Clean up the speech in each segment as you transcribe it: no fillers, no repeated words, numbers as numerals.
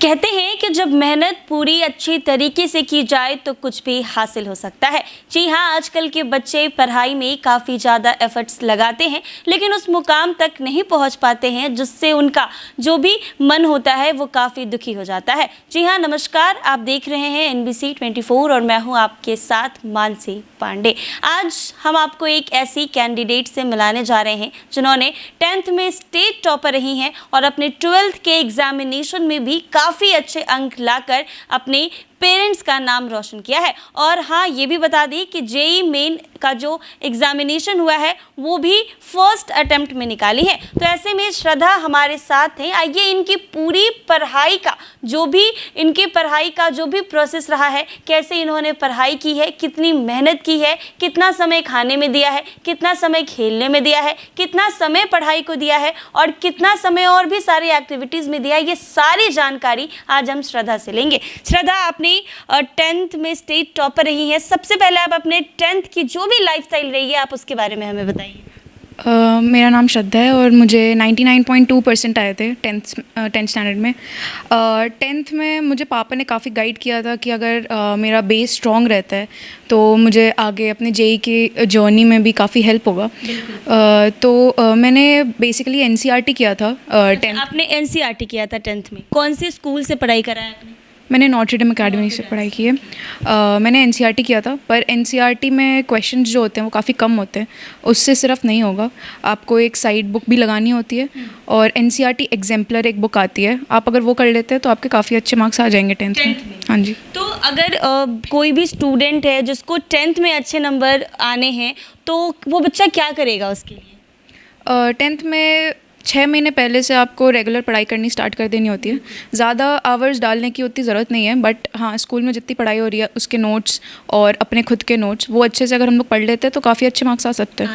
कहते हैं कि जब मेहनत पूरी अच्छी तरीके से की जाए तो कुछ भी हासिल हो सकता है। जी हाँ, आजकल के बच्चे पढ़ाई में काफ़ी ज़्यादा एफर्ट्स लगाते हैं, लेकिन उस मुकाम तक नहीं पहुंच पाते हैं जिससे उनका जो भी मन होता है वो काफ़ी दुखी हो जाता है। जी हाँ, नमस्कार, आप देख रहे हैं NBC 24 और मैं हूँ आपके साथ मानसी पांडे। आज हम आपको एक ऐसी कैंडिडेट से मिलाने जा रहे हैं जिन्होंने 10th में स्टेट टॉपर रही हैं और अपने 12th के एग्जामिनेशन में भी काफ़ी अच्छे अंक लाकर अपने पेरेंट्स का नाम रोशन किया है। और हाँ, ये भी बता दी कि जेई मेन का जो एग्जामिनेशन हुआ है वो भी फर्स्ट अटेम्प्ट में निकाली है। तो ऐसे में श्रद्धा हमारे साथ हैं। आइए इनकी पूरी पढ़ाई का जो भी प्रोसेस रहा है, कैसे इन्होंने पढ़ाई की है, कितनी मेहनत की है, कितना समय खाने में दिया है, कितना समय खेलने में दिया है, कितना समय पढ़ाई को दिया है और कितना समय और भी सारी एक्टिविटीज़ में दिया है, ये सारी जानकारी आज हम श्रद्धा से लेंगे। श्रद्धा, आपने 10th में स्टेट टॉपर रही हैं। सबसे पहले आप अपने 10th की जो भी लाइफस्टाइल रही है आप उसके बारे में हमें बताइए। मेरा नाम श्रद्धा है और मुझे 99.2% आए थे 10th स्टैंडर्ड में। 10th में मुझे पापा ने काफ़ी गाइड किया था कि अगर मेरा बेस स्ट्रॉन्ग रहता है तो मुझे आगे अपने जेई की जर्नी में भी काफ़ी हेल्प होगा। मैंने बेसिकली NCERT किया था 10th। आपने NCERT किया था 10th में? कौन से स्कूल से पढ़ाई करा है आपने? मैंने नॉर्थ डेम अकेडमी से पढ़ाई की है। मैंने NCERT किया था, पर NCERT में क्वेश्चंस जो होते हैं वो काफ़ी कम होते हैं। उससे सिर्फ नहीं होगा, आपको एक साइड बुक भी लगानी होती है और NCERT एग्जाम्पलर एक बुक आती है। आप अगर वो कर लेते हैं तो आपके काफ़ी अच्छे मार्क्स आ जाएंगे 10th में। हाँ जी। तो अगर कोई भी स्टूडेंट है जिसको 10th में अच्छे नंबर आने हैं तो वो बच्चा क्या करेगा उसके लिए? 10th में 6 महीने पहले से आपको रेगुलर पढ़ाई करनी स्टार्ट कर देनी होती है। ज़्यादा आवर्स डालने की उतनी ज़रूरत नहीं है, बट हाँ, स्कूल में जितनी पढ़ाई हो रही है उसके नोट्स और अपने खुद के नोट्स वो अच्छे से अगर हम लोग पढ़ लेते हैं तो काफ़ी अच्छे मार्क्स आ सकते हैं।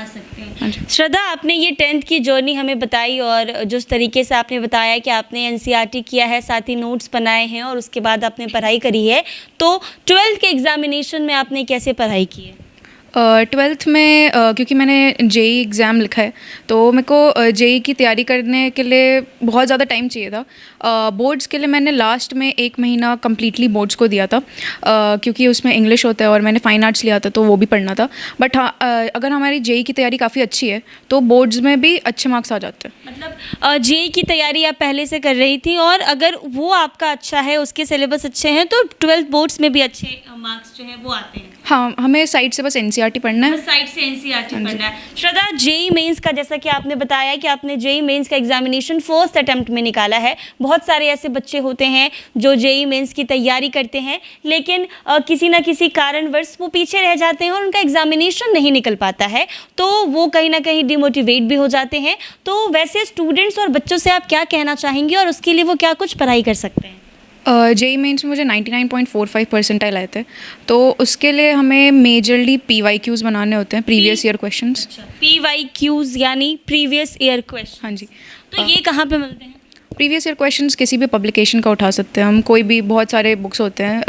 हाँ जी। श्रद्धा, आपने ये 10th की जर्नी हमें बताई और जिस तरीके से आपने बताया कि आपने NCERT किया है, साथ ही नोट्स बनाए हैं और उसके बाद आपने पढ़ाई करी है, तो 12th के एग्जामिनेशन में आपने कैसे पढ़ाई की है? 12th में क्योंकि मैंने जेई एग्ज़ाम लिखा है तो मेरे को जेई की तैयारी करने के लिए बहुत ज़्यादा टाइम चाहिए था। बोर्ड्स के लिए मैंने लास्ट में 1 महीना कम्प्लीटली बोर्ड्स को दिया था, क्योंकि उसमें इंग्लिश होता है और मैंने फ़ाइन आर्ट्स लिया था तो वो भी पढ़ना था। बट हाँ, अगर हमारी जेई की तैयारी काफ़ी अच्छी है तो बोर्ड्स में भी अच्छे मार्क्स आ जाते हैं। मतलब जेई की तैयारी आप पहले से कर रही थी और अगर वो आपका अच्छा है, उसके सिलेबस अच्छे हैं तो 12th बोर्ड्स में भी अच्छे मार्क्स जो है वो आते हैं। हाँ, हमें साइड से बस NCERT पढ़ना है। साइड से NCERT पढ़ना है। श्रद्धा, जेई मेंस का जैसा कि आपने बताया कि आपने जेई मेंस का एग्जामिनेशन फर्स्ट अटेम्प्ट में निकाला है। बहुत सारे ऐसे बच्चे होते हैं जो जेई मेंस की तैयारी करते हैं लेकिन किसी ना किसी कारणवश वो पीछे रह जाते हैं और उनका एग्जामिनेशन नहीं निकल पाता है, तो वो कहीं ना कहीं डिमोटिवेट भी हो जाते हैं। तो वैसे स्टूडेंट्स और बच्चों से आप क्या कहना चाहेंगे और उसके लिए वो क्या कुछ पढ़ाई कर सकते हैं? जेई मेंस में मुझे 99.45% आए थे, तो उसके लिए हमें मेजरली PYQs बनाने होते हैं, प्रीवियस ईयर क्वेश्चंस। PYQs यानी प्रीवियस ईयर क्वेश्चन? हाँ जी। तो ये कहाँ पे मिलते हैं? प्रीवियस ईयर क्वेश्चंस किसी भी पब्लिकेशन का उठा सकते हैं हम, कोई भी, बहुत सारे बुक्स होते हैं,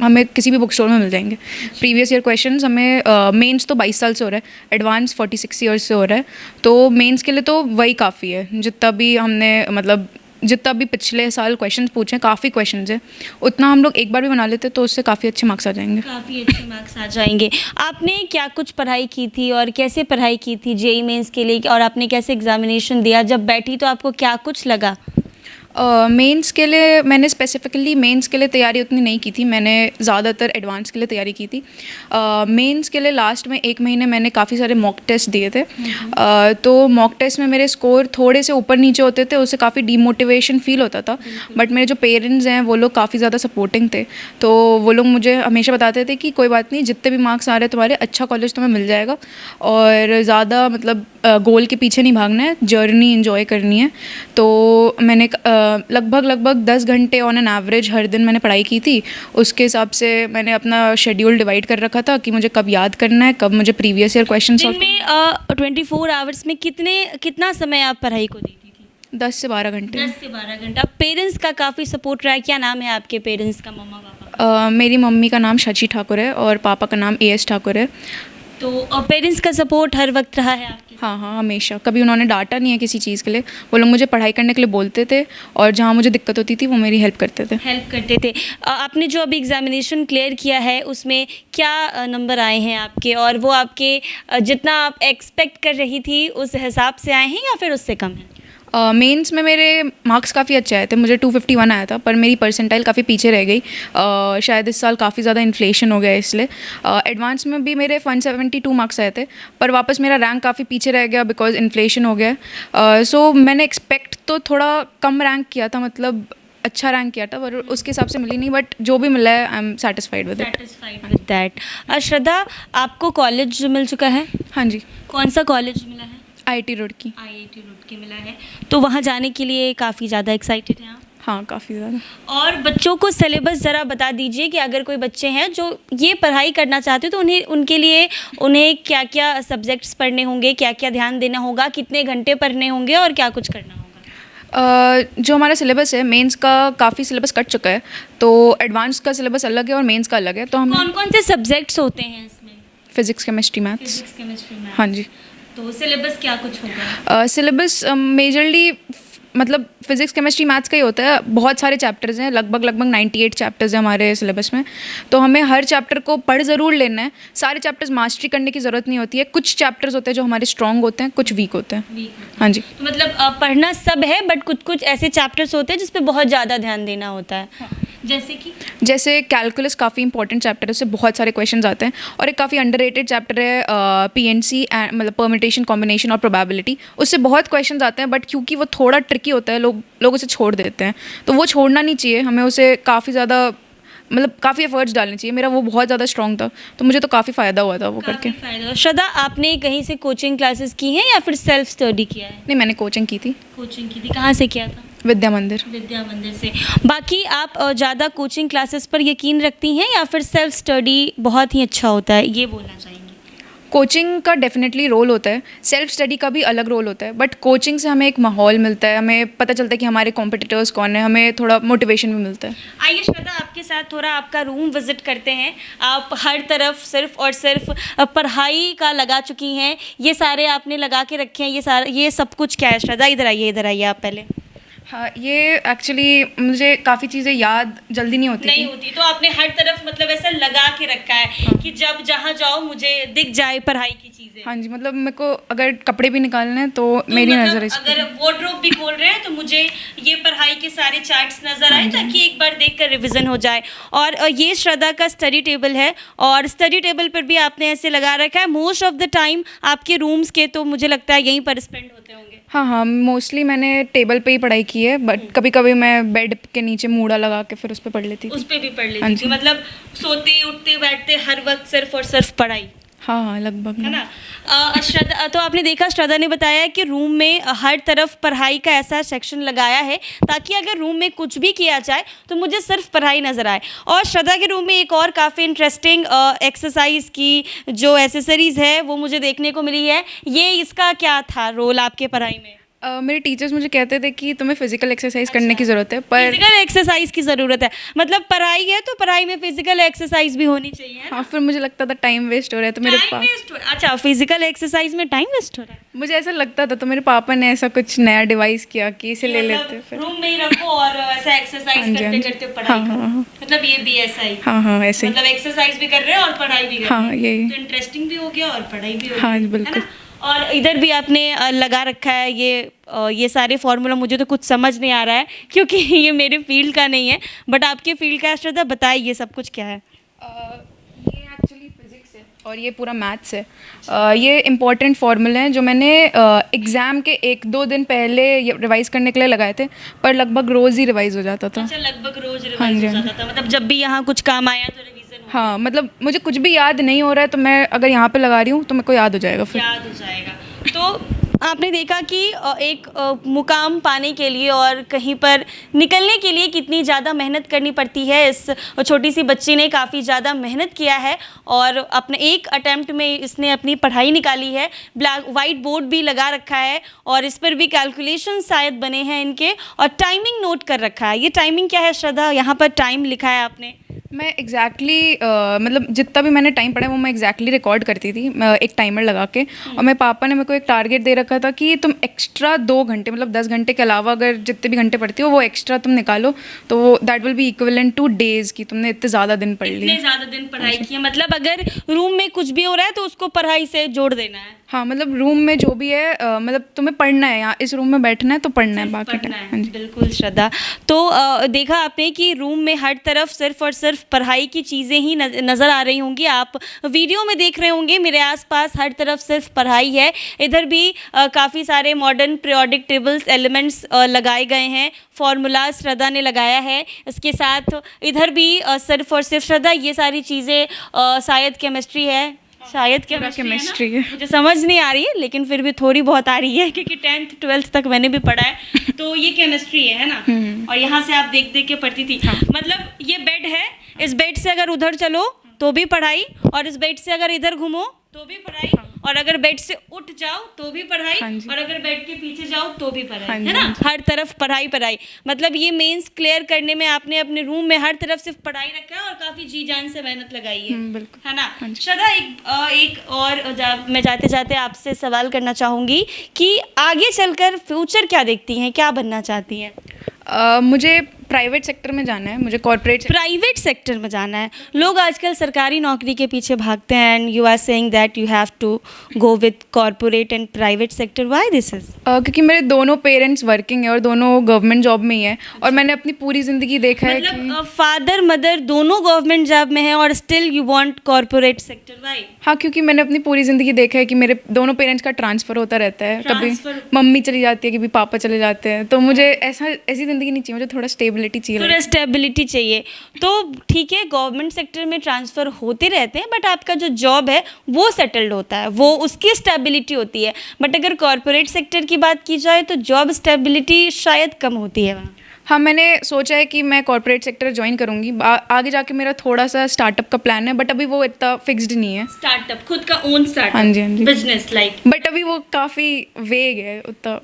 हमें किसी भी बुक स्टोर में मिल जाएंगे। प्रीवियस ईयर क्वेश्चंस हमें मेंस तो 22 साल से हो रहा है, एडवांस 46 ईयर्स से हो रहा है, तो मेंस के लिए तो वही काफ़ी है। जितना भी पिछले साल क्वेश्चंस पूछे, काफ़ी क्वेश्चंस हैं, उतना हम लोग एक बार भी बना लेते तो उससे काफ़ी अच्छे मार्क्स आ जाएंगे। काफ़ी अच्छे मार्क्स आ जाएंगे। आपने क्या कुछ पढ़ाई की थी और कैसे पढ़ाई की थी जेई मेंस के लिए और आपने कैसे एग्जामिनेशन दिया? जब बैठी तो आपको क्या कुछ लगा? मेंस के लिए मैंने स्पेसिफिकली मेंस के लिए तैयारी उतनी नहीं की थी, मैंने ज़्यादातर एडवांस के लिए तैयारी की थी। मेंस के लिए लास्ट में 1 महीने मैंने काफ़ी सारे मॉक टेस्ट दिए थे। तो मॉक टेस्ट में मेरे स्कोर थोड़े से ऊपर नीचे होते थे, उससे काफ़ी डीमोटिवेशन फील होता था। बट मेरे जो पेरेंट्स हैं वो लोग काफ़ी ज़्यादा सपोर्टिंग थे, तो वो लोग मुझे हमेशा बताते थे कि कोई बात नहीं, जितने भी मार्क्स आ रहे हैं तुम्हारे, अच्छा कॉलेज तुम्हें मिल जाएगा और ज़्यादा गोल के पीछे नहीं भागना है, जर्नी इन्जॉय करनी है। तो मैंने लगभग 10 घंटे ऑन एन एवरेज हर दिन मैंने पढ़ाई की थी। उसके हिसाब से मैंने अपना शेड्यूल डिवाइड कर रखा था कि मुझे कब याद करना है, कब मुझे प्रीवियस ईयर क्वेश्चन दिन में 24 आवर्स में कितना समय आप पढ़ाई को देती थी? 10 से 12 घंटे। 10 से 12 घंटा। पेरेंट्स का काफ़ी सपोर्ट रहा है। क्या नाम है आपके पेरेंट्स का, मम्मा पापा? मेरी मम्मी का नाम शची ठाकुर है और पापा का नाम AS ठाकुर है। तो पेरेंट्स का सपोर्ट हर वक्त रहा है आपके? हाँ हाँ, हमेशा। कभी उन्होंने डांटा नहीं है किसी चीज़ के लिए। वो लोग मुझे पढ़ाई करने के लिए बोलते थे और जहाँ मुझे दिक्कत होती थी वो मेरी हेल्प करते थे। हेल्प करते थे। आपने जो अभी एग्जामिनेशन क्लियर किया है उसमें क्या नंबर आए हैं आपके, और वो आपके जितना आप एक्सपेक्ट कर रही थी उस हिसाब से आए हैं या फिर उससे कम है? मेंस में मेरे मार्क्स काफ़ी अच्छे आए थे, मुझे 251 आया था, पर मेरी परसेंटाइल काफ़ी पीछे रह गई। शायद इस साल काफ़ी ज़्यादा इन्फ्लेशन हो गया है इसलिए। एडवांस में भी मेरे 172 मार्क्स आए थे, पर वापस मेरा रैंक काफ़ी पीछे रह गया बिकॉज इन्फ्लेशन हो गया। सो मैंने एक्सपेक्ट तो थोड़ा कम रैंक किया था, मतलब अच्छा रैंक किया था, पर उसके हिसाब से मिली नहीं। बट जो भी मिला है I am satisfied with it. Satisfied with that. Shraddha, आपको कॉलेज मिल चुका है? हाँ जी, कौन सा कॉलेज मिला है? IIT रुड़की। IIT रुड़की मिला है। तो वहाँ जाने के लिए काफ़ी ज़्यादा एक्साइटेड हैं आप? हाँ, काफ़ी ज़्यादा। और बच्चों को सिलेबस ज़रा बता दीजिए कि अगर कोई बच्चे हैं जो ये पढ़ाई करना चाहते हो तो उनके लिए उन्हें क्या क्या सब्जेक्ट्स पढ़ने होंगे, क्या क्या ध्यान देना होगा, कितने घंटे पढ़ने होंगे और क्या कुछ करना होगा? जो हमारा सिलेबस है, मेंस का काफ़ी सिलेबस कट चुका है, तो एडवांस का सिलेबस अलग है और मेंस का अलग है। तो हम कौन कौन से सब्जेक्ट्स होते हैं इसमें? Physics, chemistry, maths. Physics, chemistry, maths. हाँ जी। तो सिलेबस क्या कुछ होगा? सिलेबस मेजरली मतलब फिज़िक्स, केमिस्ट्री, मैथ्स का ही होता है। बहुत सारे चैप्टर्स हैं, लगभग 98 चैप्टर्स हैं हमारे सिलेबस में। तो हमें हर चैप्टर को पढ़ ज़रूर लेना है। सारे चैप्टर्स मास्टरी करने की ज़रूरत नहीं होती है। कुछ चैप्टर्स होते हैं जो हमारे स्ट्रॉन्ग होते हैं, कुछ वीक होते हैं। हाँ जी। तो मतलब पढ़ना सब है, बट कुछ कुछ ऐसे चैप्टर्स होते हैं जिस पे बहुत ज़्यादा ध्यान देना होता है। जैसे कैलकुलस काफ़ी इंपॉर्टेंट चैप्टर है, उससे बहुत सारे क्वेश्चंस आते हैं। और एक काफ़ी अंडररेटेड चैप्टर है PNC, मतलब परम्यूटेशन, कॉम्बिनेशन और प्रोबेबिलिटी। उससे बहुत क्वेश्चंस आते हैं, बट क्योंकि वो थोड़ा ट्रिकी होता है, लोग उसे छोड़ देते हैं। तो वो छोड़ना नहीं चाहिए, हमें उसे काफ़ी ज़्यादा मतलब काफ़ी एफर्ट्स डालने चाहिए। मेरा वो बहुत ज़्यादा स्ट्रॉन्ग था, तो मुझे तो काफ़ी फ़ायदा हुआ था वो करके। श्रद्धा, आपने कहीं से कोचिंग क्लासेस की हैं या फिर सेल्फ स्टडी किया है? नहीं, मैंने कोचिंग की थी। कहाँ से किया था? विद्या मंदिर से। बाकी आप ज़्यादा कोचिंग क्लासेस पर यकीन रखती हैं या फिर सेल्फ स्टडी बहुत ही अच्छा होता है, ये बोलना चाहेंगे? कोचिंग का डेफिनेटली रोल होता है, सेल्फ स्टडी का भी अलग रोल होता है। बट कोचिंग से हमें एक माहौल मिलता है, हमें पता चलता है कि हमारे कॉम्पिटिटर्स कौन है, हमें थोड़ा मोटिवेशन भी मिलता है। आइए श्रद्धा, आपके साथ थोड़ा आपका रूम विजिट करते हैं। आप हर तरफ सिर्फ और सिर्फ पढ़ाई का लगा चुकी हैं। ये सारे आपने लगा के रखे हैं, ये सब कुछ क्या है? श्रद्धा, इधर आइए आप पहले। हाँ, ये एक्चुअली मुझे काफ़ी चीज़ें याद जल्दी नहीं होती तो आपने हर तरफ मतलब ऐसा लगा के रखा है। हाँ। कि जब जहाँ जाओ मुझे दिख जाए पढ़ाई की चीज़ें। हाँ जी, मतलब मेरे को अगर कपड़े भी निकालने हैं तो मेरी मतलब नज़र इस पर। अगर वार्डरोब भी खोल रहे हैं तो मुझे ये पढ़ाई के सारे चार्ट्स नज़र आए, ताकि एक बार देखकर रिवीजन हो जाए। और ये श्रद्धा का स्टडी टेबल है, और स्टडी टेबल पर भी आपने ऐसे लगा रखा है। मोस्ट ऑफ द टाइम आपके रूम्स के तो मुझे लगता है यहीं पर स्पेंड होते होंगे। हाँ, मोस्टली मैंने टेबल पे ही पढ़ाई की है, बट कभी कभी मैं बेड के नीचे मूड़ा लगा के फिर उस पर पढ़ लेती थी। उस पर भी पढ़ लेती थी? मतलब सोते उठते बैठते हर वक्त सिर्फ और सिर्फ पढ़ाई? हाँ, लगभग है ना। श्रद्धा, तो आपने देखा, श्रद्धा ने बताया कि रूम में हर तरफ पढ़ाई का ऐसा सेक्शन लगाया है ताकि अगर रूम में कुछ भी किया जाए तो मुझे सिर्फ पढ़ाई नज़र आए। और श्रद्धा के रूम में एक और काफ़ी इंटरेस्टिंग एक्सरसाइज की जो एसेसरीज़ है वो मुझे देखने को मिली है। ये इसका क्या था रोल आपके पढ़ाई में? मेरे टीचर्स मुझे कहते थे कि तुम्हें फिजिकल एक्सरसाइज करने की ज़रूरत है, पर फिजिकल एक्सरसाइज की ज़रूरत है। मतलब पढ़ाई है तो पढ़ाई में फिजिकल एक्सरसाइज भी होनी चाहिए, है ना? हाँ, फिर मुझे लगता था टाइम वेस्ट हो रहा है, तो मेरे पापा। अच्छा, फिजिकल एक्सरसाइज में टाइम वेस्ट हो रहा है? मुझे ऐसा लगता था, तो मेरे पापा ने ऐसा कुछ नया डिवाइस किया कि इसे ले लेते। फिर रूम में ही रखो और ऐसा एक्सरसाइज करते करते पढ़ाई करो। मतलब ये भी ऐसा ही? हाँ, ऐसे ही। मतलब एक्सरसाइज भी कर रहे हैं और पढ़ाई भी कर रहे हैं। हाँ, यही। तो इंटरेस्टिंग भी हो गया और पढ़ाई भी हो गई। हाँ जी, बिल्कुल। और इधर भी आपने लगा रखा है ये सारे फार्मूला। मुझे तो कुछ समझ नहीं आ रहा है क्योंकि ये मेरे फील्ड का नहीं है, बट आपके फील्ड का। श्रद्धा, बताइए ये सब कुछ क्या है? ये एक्चुअली फिजिक्स है और ये पूरा मैथ्स है। ये इंपॉर्टेंट फार्मूले हैं जो मैंने एग्ज़ाम के 1-2 दिन पहले रिवाइज करने के लिए लगाए थे, पर लगभग रोज़ ही रिवाइज हो जाता था। अच्छा, लगभग रोज रिवाइज हो जाता था। मतलब जब भी यहाँ कुछ काम आया तो रिवीजन? हाँ, मतलब मुझे कुछ भी याद नहीं हो रहा है तो मैं अगर यहाँ पे लगा रही हूँ तो मेरे को याद हो जाएगा फिर। याद हो जाएगा। तो आपने देखा कि एक मुकाम पाने के लिए और कहीं पर निकलने के लिए कितनी ज़्यादा मेहनत करनी पड़ती है। इस छोटी सी बच्ची ने काफ़ी ज़्यादा मेहनत किया है और अपने एक अटेम्प्ट में इसने अपनी पढ़ाई निकाली है। वाइट बोर्ड भी लगा रखा है और इस पर भी कैलकुलेशन शायद बने हैं इनके, और टाइमिंग नोट कर रखा है। ये टाइमिंग क्या है श्रद्धा? यहाँ पर टाइम लिखा है आपने। मैं एग्जैक्टली मतलब जितना भी मैंने टाइम पढ़ा है वो मैं एग्जैक्टली रिकॉर्ड करती थी एक टाइमर लगा के। और मेरे पापा ने मेरे को एक टारगेट दे रखा था कि तुम एक्स्ट्रा 2 घंटे मतलब 10 घंटे के अलावा अगर जितने भी घंटे पढ़ती हो वो एक्स्ट्रा तुम निकालो, तो that will be equivalent two days की तुमने इतने ज़्यादा दिन पढ़ लिए। इतने ज़्यादा दिन पढ़ाई की है, मतलब अगर रूम में कुछ भी हो रहा है तो उसको पढ़ाई से जोड़ देना है। हाँ, मतलब रूम में जो भी है मतलब तुम्हें पढ़ना है, यहाँ इस रूम में बैठना है तो पढ़ना है, सिर्फ बाकी पढ़ना टाइम। है। हाँ जी। बिल्कुल श्रद्धा। तो देखा आपने कि रूम में हर तरफ सिर्फ और सिर्फ पढ़ाई की चीज़ें ही नज़र आ रही होंगी। आप वीडियो में देख रहे होंगे मेरे आसपास हर तरफ सिर्फ पढ़ाई है। इधर भी काफ़ी सारे मॉडर्न पीरियोडिक टेबल्स एलिमेंट्स लगाए गए हैं, फार्मूला श्रद्धा ने लगाया है। इसके साथ इधर भी सिर्फ और सिर्फ श्रद्धा ये सारी चीज़ें शायद केमिस्ट्री है, शायद केमिस्ट्री है। मुझे समझ नहीं आ रही है लेकिन फिर भी थोड़ी बहुत आ रही है क्योंकि 10th 12th तक मैंने भी पढ़ा है। तो ये केमिस्ट्री है ना, और यहाँ से आप देख देख के पढ़ती थी। मतलब ये बेड है, इस बेड से अगर उधर चलो तो भी पढ़ाई, और इस बेड से अगर इधर घूमो तो भी पढ़ाई, और अगर बेड से उठ जाओ तो भी पढ़ाई, और अगर बेड के पीछे जाओ तो भी पढ़ाई, है ना। हर तरफ पढ़ाई पढ़ाई। मतलब ये मेंस क्लियर करने में आपने अपने रूम में हर तरफ सिर्फ पढ़ाई रखा है और काफ़ी जी जान से मेहनत लगाई है, बिल्कुल। है ना। श्रद्धा, एक और मैं जाते जाते आपसे सवाल करना चाहूँगी कि आगे चलकर फ्यूचर क्या देखती हैं, क्या बनना चाहती हैं? मुझे प्राइवेट सेक्टर में जाना है, मुझे कॉर्पोरेट प्राइवेट सेक्टर में जाना है। लोग आजकल सरकारी नौकरी के पीछे भागते हैं, and you are saying that you have to go with corporate and private sector, why this is? क्योंकि मेरे दोनों पेरेंट्स वर्किंग है और दोनों गवर्नमेंट जॉब में ही है, और मैंने अपनी पूरी ज़िंदगी देखा है कि मतलब फादर मदर दोनों गवर्नमेंट जॉब में है और still you want corporate sector, why? हाँ, क्योंकि मैंने अपनी पूरी ज़िंदगी देखा है कि मेरे दोनों पेरेंट्स का ट्रांसफ़र होता रहता है। कभी मम्मी चली जाती है, कभी पापा चले जाते हैं, तो मुझे ऐसी ज़िंदगी नहीं चाहिए, मुझे थोड़ा स्टेबिलिटी चाहिए। थोड़ा स्टेबिलिटी चाहिए। तो ठीक है, गवर्नमेंट सेक्टर में ट्रांसफ़र होते रहते हैं, बट आपका जो जॉब है वो सेटल्ड होता है, वो उसकी स्टेबिलिटी होती है। बट अगर कॉर्पोरेट सेक्टर की बात की जाए तो जॉब स्टेबिलिटी शायद कम होती है वहाँ। हाँ, मैंने सोचा है कि मैं कॉर्पोरेट सेक्टर ज्वाइन करूँगी। आगे जाके मेरा थोड़ा सा स्टार्टअप का प्लान है, बट अभी वो इतना फिक्स्ड नहीं है। स्टार्टअप, खुद का ओन स्टार्टअप। हाँ जी, हाँ जी। Business like. बट अभी वो काफ़ी वेग है, उतना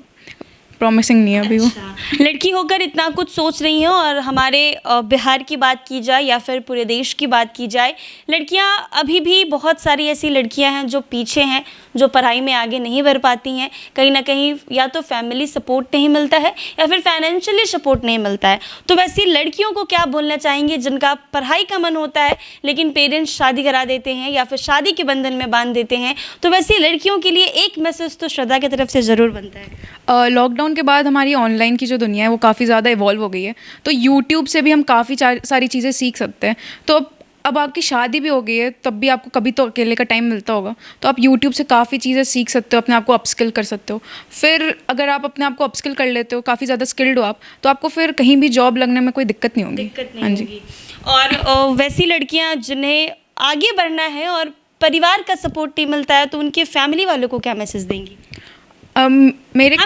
प्रॉमिसिंग नहीं है अभी वो। अच्छा। लड़की होकर इतना कुछ सोच रही हैं, और हमारे बिहार की बात की जाए या फिर पूरे देश की बात की जाए, लड़कियां अभी भी बहुत सारी ऐसी लड़कियां हैं जो पीछे हैं, जो पढ़ाई में आगे नहीं बढ़ पाती हैं। कहीं ना कहीं या तो फैमिली सपोर्ट नहीं मिलता है या फिर फाइनेंशियली सपोर्ट नहीं मिलता है। तो वैसी लड़कियों को क्या बोलना चाहेंगे जिनका पढ़ाई का मन होता है लेकिन पेरेंट्स शादी करा देते हैं या फिर शादी के बंधन में बांध देते हैं? तो वैसी लड़कियों के लिए एक मैसेज तो श्रद्धा की तरफ से ज़रूर बनता है। लॉकडाउन के बाद हमारी ऑनलाइन की जो दुनिया है वो काफ़ी ज़्यादा इवॉल्व हो गई है, तो यूट्यूब से भी हम काफ़ी सारी चीज़ें सीख सकते हैं। तो अब आपकी शादी भी हो गई है, तब भी आपको कभी तो अकेले का टाइम मिलता होगा, तो आप यूट्यूब से काफ़ी चीज़ें सीख सकते हो, अपने आप को अपस्किल कर सकते हो। फिर अगर आप अपने आप को अपस्किल कर लेते हो, काफ़ी ज़्यादा स्किल्ड हो आप, तो आपको फिर कहीं भी जॉब लगने में कोई दिक्कत नहीं होगी। दिक्कत नहीं होगी। और वैसी लड़कियां जिन्हें आगे बढ़ना है और परिवार का सपोर्ट नहीं मिलता है, तो उनके फैमिली वालों को क्या मैसेज देंगी? हम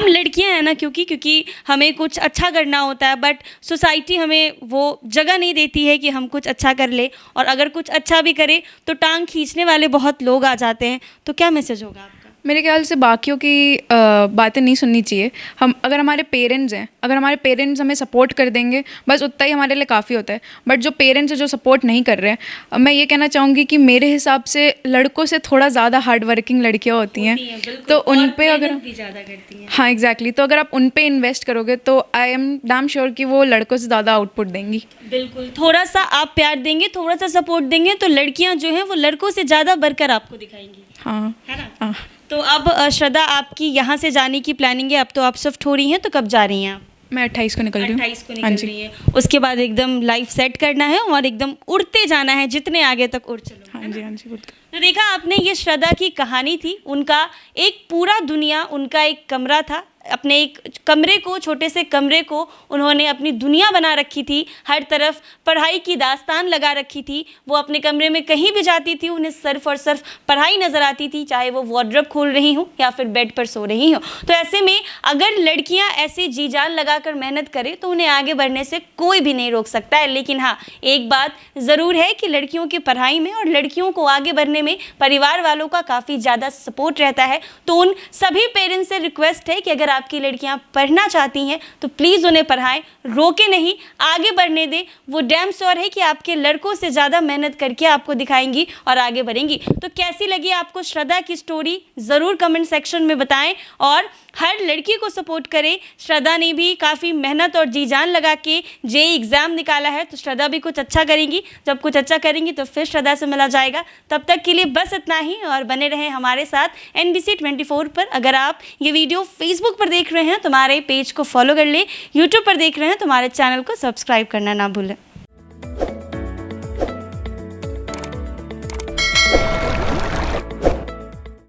लड़कियां हैं ना, क्योंकि हमें कुछ अच्छा करना होता है, बट सोसाइटी हमें वो जगह नहीं देती है कि हम कुछ अच्छा कर ले, और अगर कुछ अच्छा भी करें तो टांग खींचने वाले बहुत लोग आ जाते हैं। तो क्या मैसेज होगा आपका? मेरे ख्याल से बाकियों की बातें नहीं सुननी चाहिए। अगर हमारे पेरेंट्स हैं, अगर हमारे पेरेंट्स हमें सपोर्ट कर देंगे, बस उतना ही हमारे लिए काफ़ी होता है। बट जो पेरेंट्स हैं जो सपोर्ट नहीं कर रहे हैं, मैं ये कहना चाहूँगी कि मेरे हिसाब से लड़कों से थोड़ा ज़्यादा हार्ड वर्किंग लड़कियाँ होती हैं, तो उन पे अगर भी ज़्यादा करती हैं। हाँ एग्जैक्टली, तो अगर आप उन पे इन्वेस्ट करोगे तो आई एम डैम श्योर कि वो लड़कों से ज़्यादा आउटपुट देंगी। बिल्कुल, थोड़ा सा आप प्यार देंगे, थोड़ा सा सपोर्ट देंगे, तो लड़कियाँ जो हैं वो लड़कों से ज़्यादा बढ़कर आपको दिखाएंगी, हाँ, है ना। हाँ। तो अब श्रद्धा, आपकी यहाँ से जाने की प्लानिंग है, अब तो आप शिफ्ट हो रही हैं, तो कब जा रही हैं आप? मैं 28 को निकल रही हूँ। 28 को निकल रही है। उसके बाद एकदम लाइफ सेट करना है और एकदम उड़ते जाना है, जितने आगे तक उड़ चलो। हाँ जी, हाँ जी, बिल्कुल। तो देखा आपने, ये श्रद्धा की कहानी थी। उनका एक पूरा दुनिया, उनका एक कमरा था, अपने एक कमरे को, छोटे से कमरे को उन्होंने अपनी दुनिया बना रखी थी। हर तरफ पढ़ाई की दास्तान लगा रखी थी। वो अपने कमरे में कहीं भी जाती थी, उन्हें सिर्फ और सिर्फ पढ़ाई नज़र आती थी, चाहे वो वार्डरोब खोल रही हो या फिर बेड पर सो रही हो। तो ऐसे में अगर लड़कियां ऐसी जी जान लगाकर मेहनत करें तो उन्हें आगे बढ़ने से कोई भी नहीं रोक सकता है। लेकिन हाँ, एक बात ज़रूर है कि लड़कियों की पढ़ाई में और लड़कियों को आगे बढ़ने में परिवार वालों का काफ़ी ज़्यादा सपोर्ट रहता है। तो उन सभी पेरेंट्स से रिक्वेस्ट है कि अगर आपकी लड़कियां पढ़ना चाहती हैं तो प्लीज़ उन्हें पढ़ाएं, रोके नहीं, आगे बढ़ने दें। वो डैम श्योर है कि आपके लड़कों से ज़्यादा मेहनत करके आपको दिखाएंगी और आगे बढ़ेंगी। तो कैसी लगी आपको श्रद्धा की स्टोरी, ज़रूर कमेंट सेक्शन में बताएं और हर लड़की को सपोर्ट करें। श्रद्धा ने भी काफ़ी मेहनत और जी जान लगा के जेईई एग्ज़ाम निकाला है, तो श्रद्धा भी कुछ अच्छा करेंगी। जब कुछ अच्छा करेंगी तो फिर श्रद्धा से मिला जाएगा। तब तक के लिए बस इतना ही और बने रहें हमारे साथ NBC 24 पर। अगर आप ये वीडियो फेसबुक पर देख रहे हैं तो हमारे पेज को फॉलो कर लें, यूट्यूब पर देख रहे हैं तो हमारे चैनल को सब्सक्राइब करना ना भूलें।